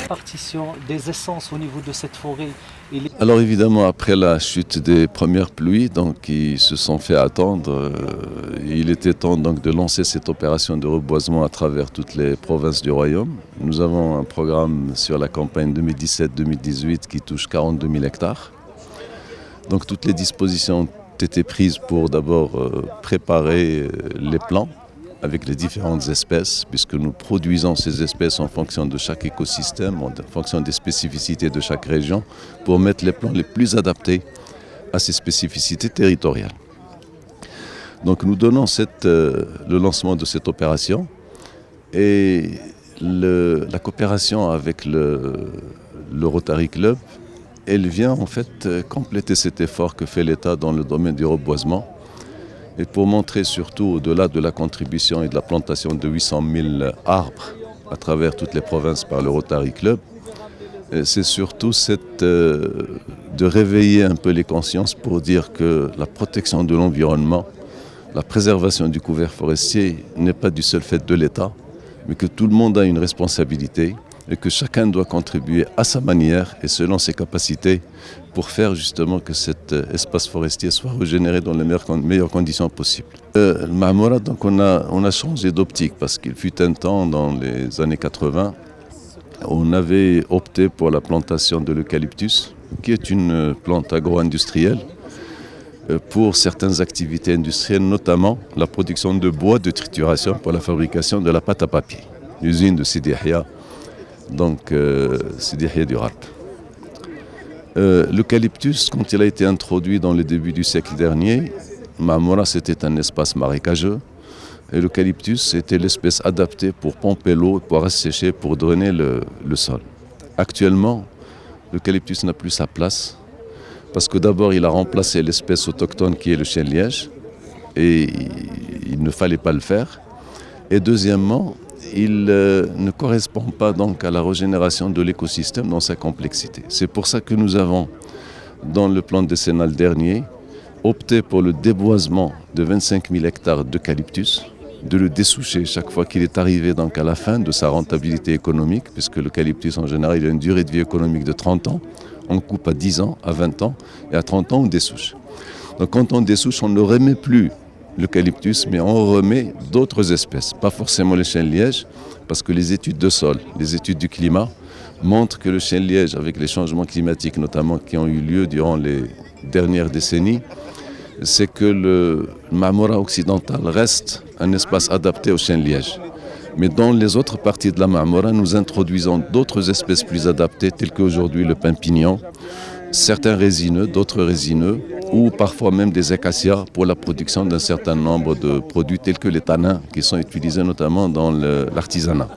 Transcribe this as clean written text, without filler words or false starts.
Partition des essences au niveau de cette forêt. Alors évidemment, après la chute des premières pluies, donc, qui se sont fait attendre, il était temps donc, de lancer cette opération de reboisement à travers toutes les provinces du royaume. Nous avons un programme sur la campagne 2017-2018 qui touche 42 000 hectares. Donc toutes les dispositions ont été prises pour d'abord préparer les plants avec les différentes espèces, puisque nous produisons ces espèces en fonction de chaque écosystème, en fonction des spécificités de chaque région, pour mettre les plants les plus adaptés à ces spécificités territoriales. Donc nous donnons le lancement de cette opération et la coopération avec le Rotary Club, elle vient en fait compléter cet effort que fait l'État dans le domaine du reboisement. Et pour montrer surtout, au-delà de la contribution et de la plantation de 800 000 arbres à travers toutes les provinces par le Rotary Club, c'est surtout de réveiller un peu les consciences pour dire que la protection de l'environnement, la préservation du couvert forestier n'est pas du seul fait de l'État, mais que tout le monde a une responsabilité et que chacun doit contribuer à sa manière et selon ses capacités pour faire justement que cet espace forestier soit régénéré dans les meilleures conditions possibles. Le Maamora, donc on a changé d'optique parce qu'il fut un temps dans les années 80, on avait opté pour la plantation de l'eucalyptus, qui est une plante agro-industrielle pour certaines activités industrielles, notamment la production de bois de trituration pour la fabrication de la pâte à papier. L'usine de Sidi Yahia, donc Sidi Yahia du Rap. L'eucalyptus, quand il a été introduit dans le début du siècle dernier, Maamora c'était un espace marécageux et l'eucalyptus était l'espèce adaptée pour pomper l'eau, pour assécher, pour drainer le sol. Actuellement, l'eucalyptus n'a plus sa place parce que d'abord il a remplacé l'espèce autochtone qui est le chêne-liège et il ne fallait pas le faire. Et deuxièmement, il ne correspond pas donc à la régénération de l'écosystème dans sa complexité. C'est pour ça que nous avons, dans le plan décennal dernier, opté pour le déboisement de 25 000 hectares d'eucalyptus, de le dessoucher chaque fois qu'il est arrivé donc à la fin de sa rentabilité économique, puisque l'eucalyptus en général il a une durée de vie économique de 30 ans, on coupe à 10 ans, à 20 ans, et à 30 ans on dessouche. Donc quand on dessouche, on ne remet plus l'eucalyptus, mais on remet d'autres espèces, pas forcément le chêne-liège, parce que les études de sol, les études du climat, montrent que le chêne-liège, avec les changements climatiques notamment qui ont eu lieu durant les dernières décennies, c'est que le Maamora occidental reste un espace adapté au chêne-liège. Mais dans les autres parties de la Maamora, nous introduisons d'autres espèces plus adaptées, telles qu'aujourd'hui le pin-pignon, certains résineux, d'autres résineux, ou parfois même des acacias pour la production d'un certain nombre de produits tels que les tanins qui sont utilisés notamment dans l'artisanat.